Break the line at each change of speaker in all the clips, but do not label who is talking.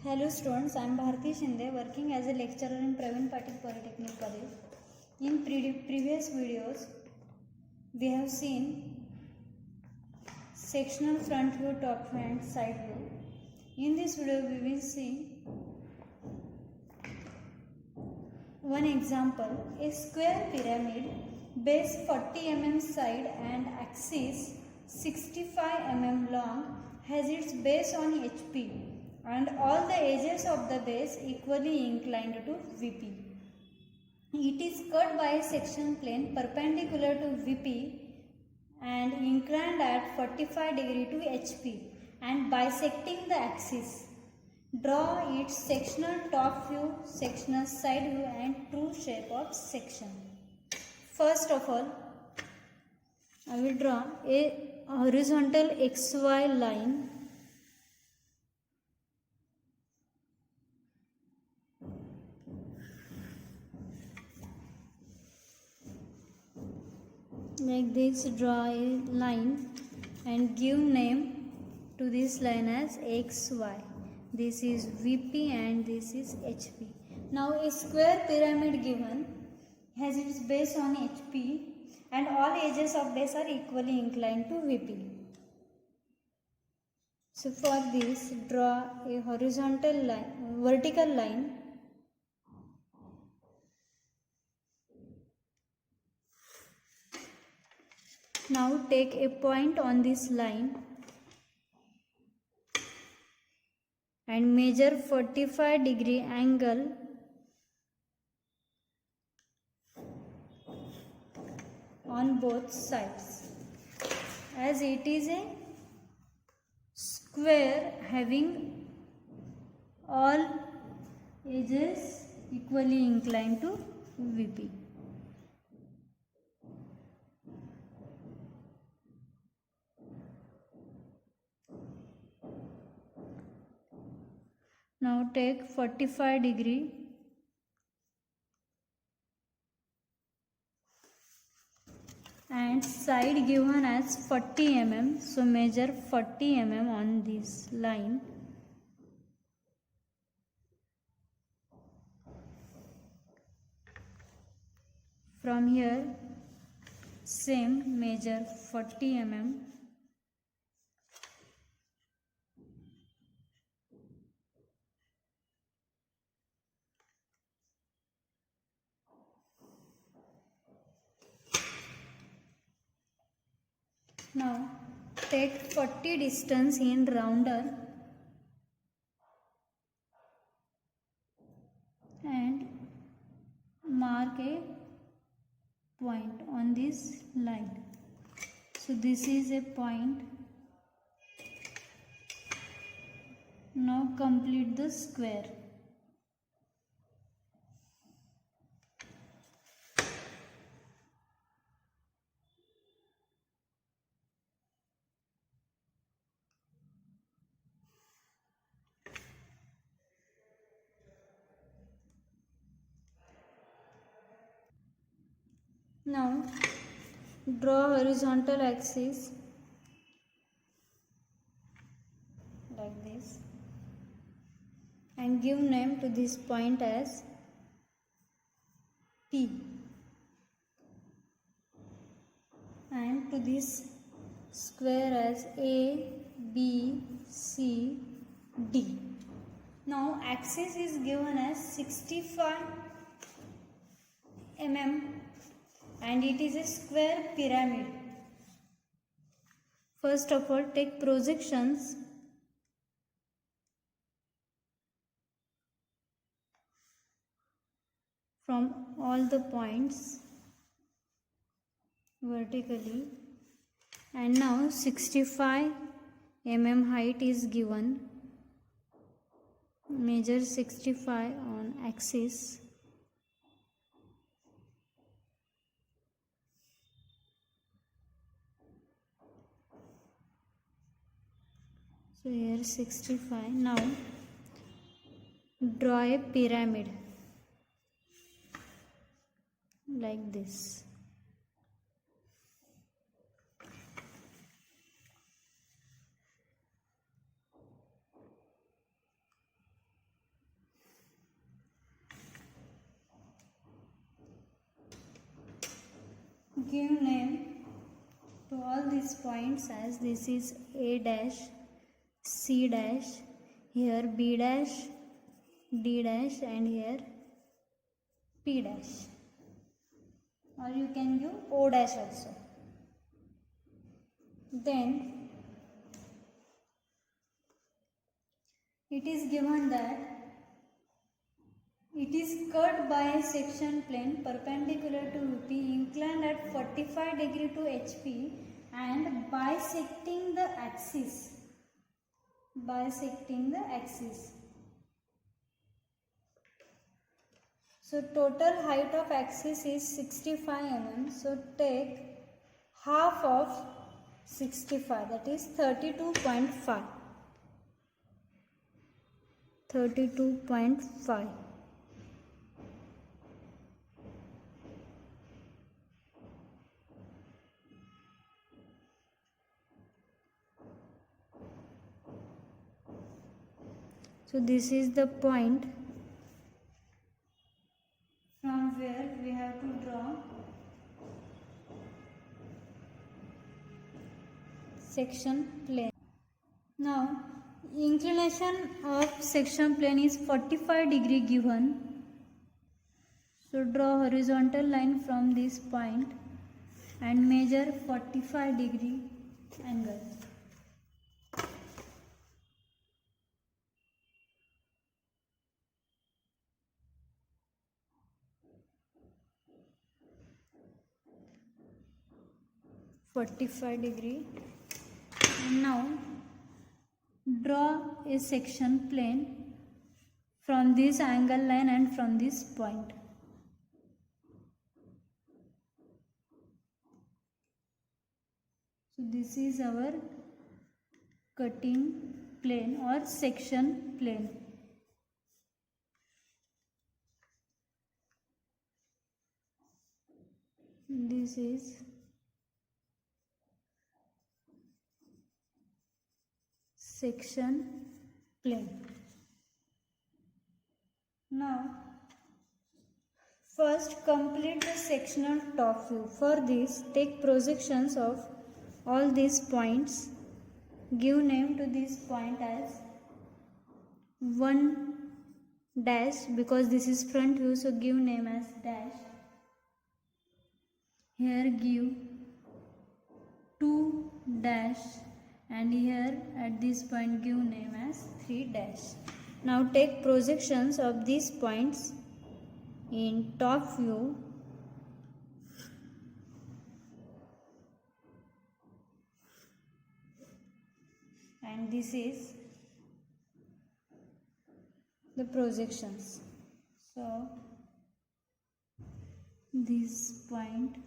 Hello students, I am Bharti Shinde working as a lecturer in Praveen Patil Polytechnic College. In previous videos, we have seen sectional front view, top view and side view. In this video, we will see one example. A square pyramid, base 40 mm side and axis 65 mm long, has its base on HP and all the edges of the base equally inclined to VP. It is cut by a section plane perpendicular to VP and inclined at 45 degree to HP and bisecting the axis. Draw its sectional top view, sectional side view and true shape of section. First of all, I will draw a horizontal XY line like this. Draw a line and give name to this line as XY. This is VP and this is HP. Now a square pyramid given has its base on HP and all edges of base are equally inclined to VP. So for this, draw a horizontal line, vertical line Now take a point on this line and measure 45 degree angle on both sides, as it is a square having all edges equally inclined to VP. Now take 45 degree and side given as 40 mm. So measure 40 mm on this line. From here, same measure 40 mm. Now take 40 distance in rounder and mark a point on this line. So this is a point. Now complete the square. Now draw horizontal axis like this and give name to this point as P and to this square as A, B, C, D. Now axis is given as 65 mm and it is a square pyramid. First of all, take projections from all the points vertically, and now 65 mm height is given. Measure 65 on axis. So here 65. Now draw a pyramid like this. give name to all these points as this is A dash, C dash, here B dash, D dash, and here P dash, or you can give O dash also. Then it is given that it is cut by a section plane perpendicular to UP, inclined at 45 degree to HP and bisecting the axis. So total height of axis is 65 mm. So take half of 65, that is 32.5. 32.5. So this is the point from where we have to draw section plane. Now inclination of section plane is 45 degree given. So draw horizontal line from this point and measure 45 degree angle. And now draw a section plane from this angle line and from this point. So this is our cutting plane or section plane. This is section plane. Now first complete the sectional top view. For this, take projections of all these points. Give name to this point as 1 dash, because this is front view, so give name as dash. Here give 2 dash, and here at this point give name as 3 dash. Now take projections of these points in top view. And this is the projections. So this point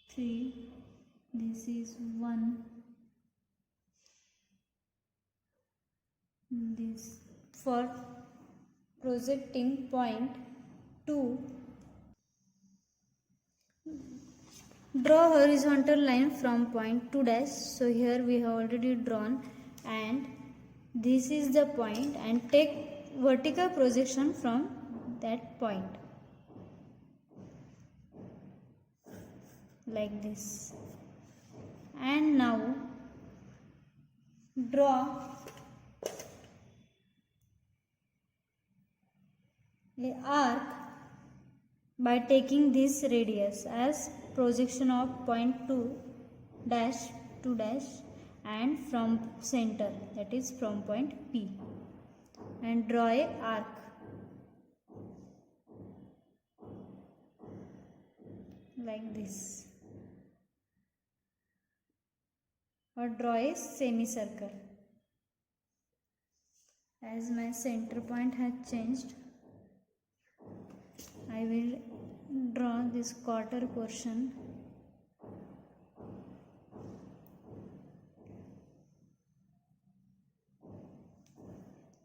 3, this is 1, this for projecting point 2. Draw horizontal line from point 2 dash. So here we have already drawn, and this is the point, and take vertical projection from that point like this. And now draw a arc by taking this radius as projection of point 2 dash and from center, that is from point P, and draw a arc like this, or draw a semicircle. As my center point has changed, I will draw this quarter portion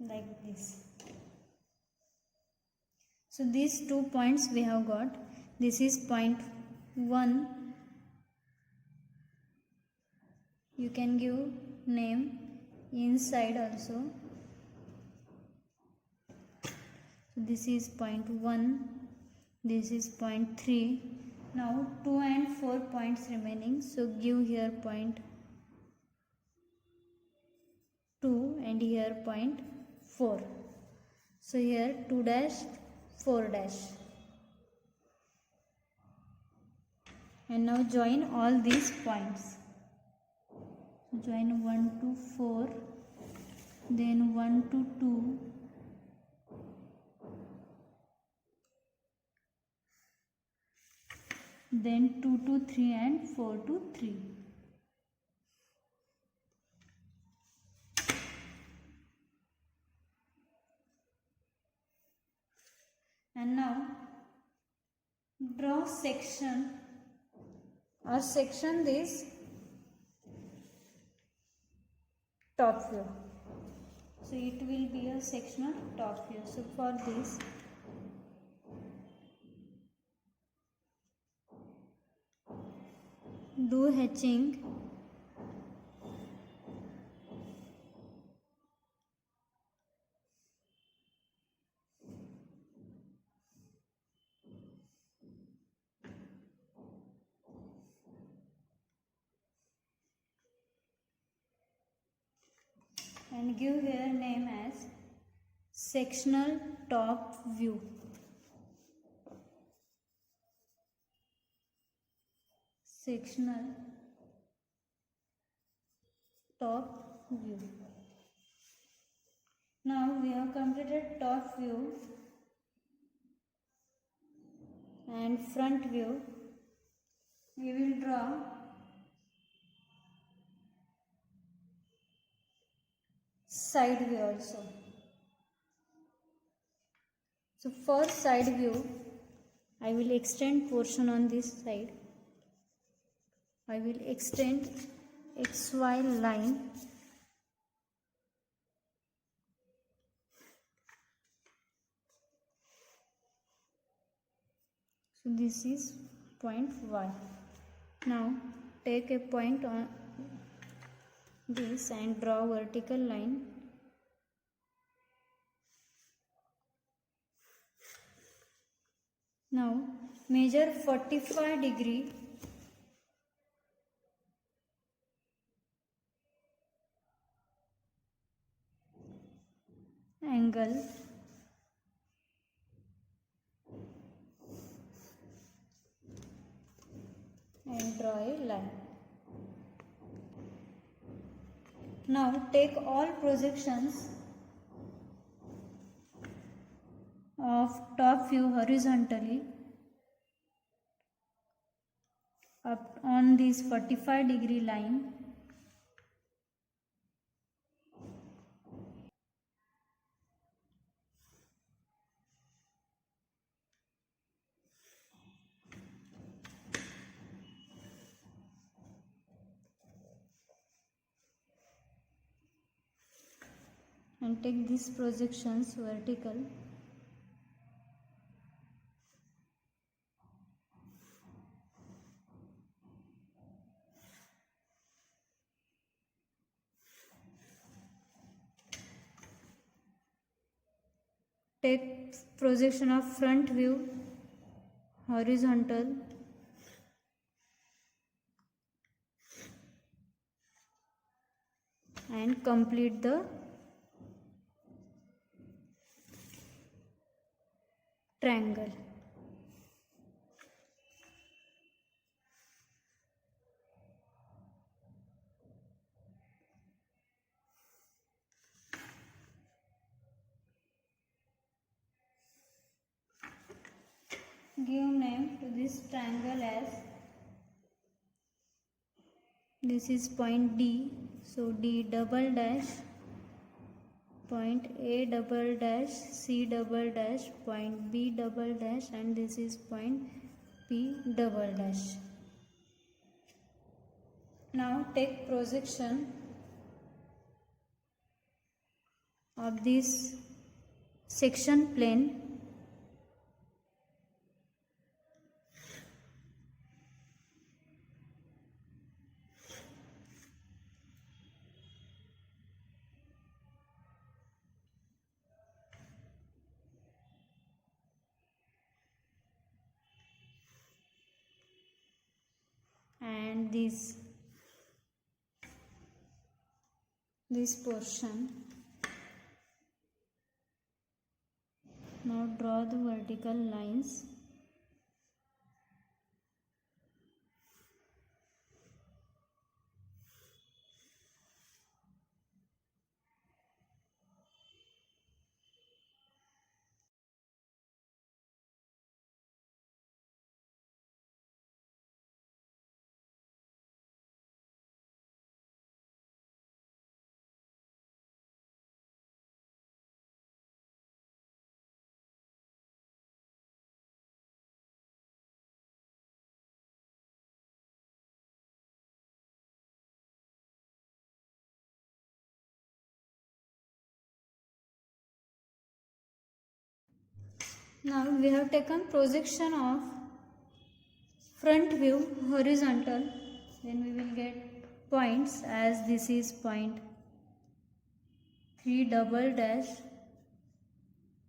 like this. So these 2 points we have got. This is point 1. You can give name inside also. So this is point 1, this is point 3, Now 2 and 4 points remaining, so give here point 2 and here point 4. So here 2 dash 4 dash. And now join all these points. Join 1 to 4, then 1 to 2, then 2 to 3 and 4 to 3. And now draw section or section this top view. So it will be a sectional top view. So for this, do hatching and give here name as sectional top view. Sectional top view. Now we have completed top view and front view. We will draw side view also. So for side view, I will extend portion on this side. I will extend XY line so this is point Y. Now take a point on this and draw vertical line. Now measure 45-degree angle and draw a line. Now take all projections of top view horizontally up on this 45-degree line and take these projections vertical. Take projection of front view horizontal and complete the triangle. Give name to this triangle as, this is point D, so D double dash, point A double dash, C double dash, point B double dash, and this is point P double dash. Now take projection of this section plane and this portion. Now draw the vertical lines. Now we have taken projection of front view horizontal, then we will get points as this is point 3 double dash,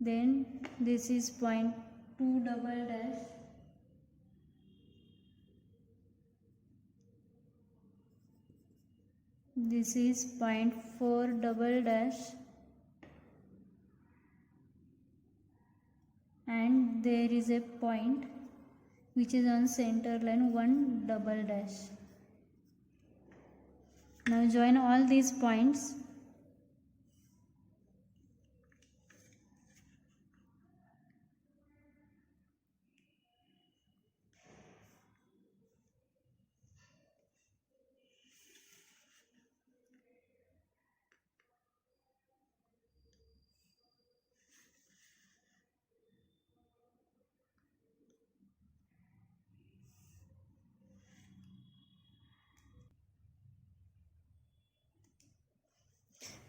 then this is point 2 double dash, this is point 4 double dash, and there is a point which is on center line 1 double dash. Now join all these points.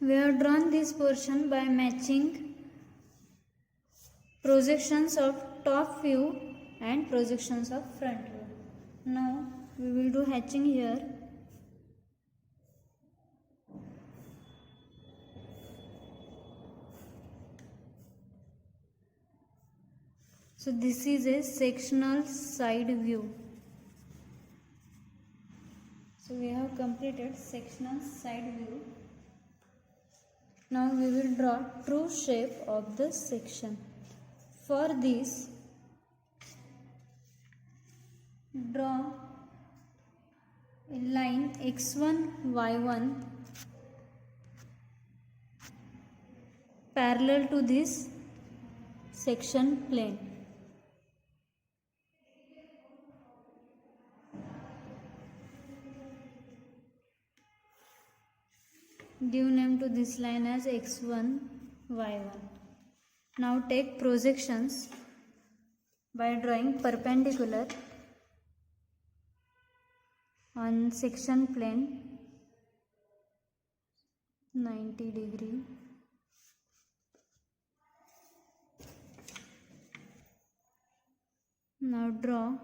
We have drawn this portion by matching projections of top view and projections of front view. Now we will do hatching here. So this is a sectional side view. So we have completed sectional side view. Now we will draw true shape of the section. For this, draw a line x1, y1 parallel to this section plane. Give name to this line as x1, y1. Now take projections by drawing perpendicular on section plane 90 degree. Now draw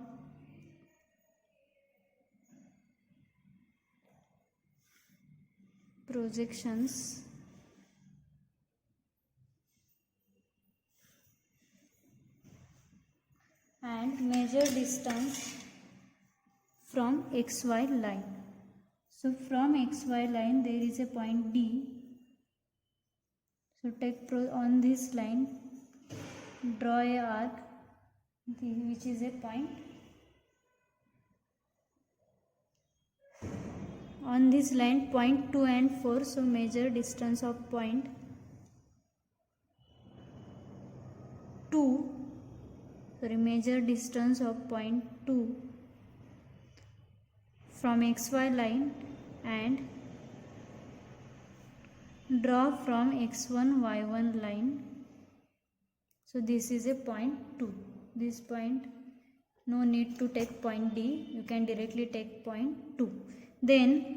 projections and measure distance from XY line. So from XY line there is a point D. So take on this line, draw a arc which is a point. On this line point 2 and 4, so measure distance of point 2, measure distance of point 2 from XY line and draw from X1 Y1 line. So this is a point 2. This point, no need to take point D, you can directly take point 2. Then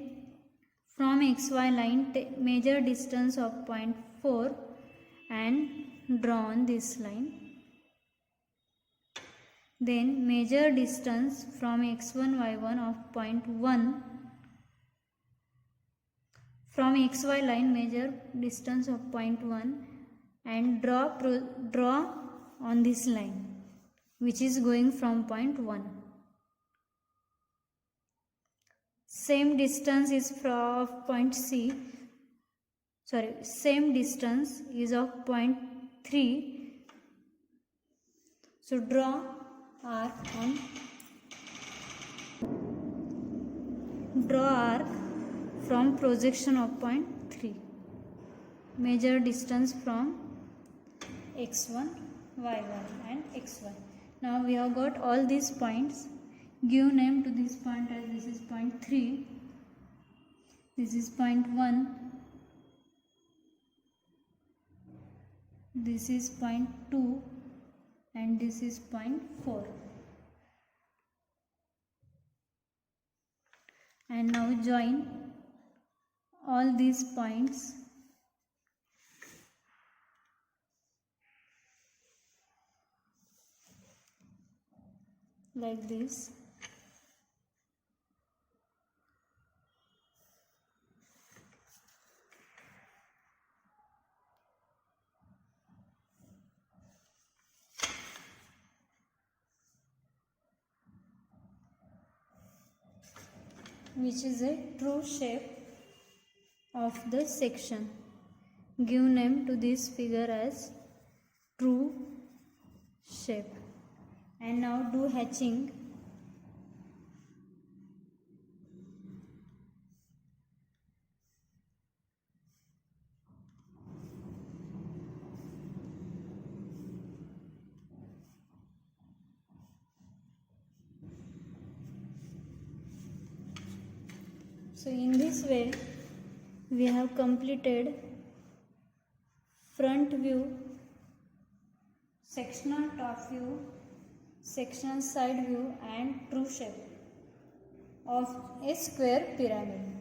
from XY line measure distance of point 4 and draw on this line. Then measure distance from x1 y1 of point 1. From xy line measure distance of point 1 and draw on this line which is going from point 1. same distance is from point C, same distance is of point 3. So draw arc from projection of point 3. Measure distance from x1, y1 and x1. Now we have got all these points. Give name to this point as this is point 3, this is point 1, this is point 2 and this is point 4. And now join all these points like this. Which is a true shape of the section. Give name to this figure as true shape. And now do hatching. So in this way we have completed front view, sectional top view, sectional side view and true shape of a square pyramid.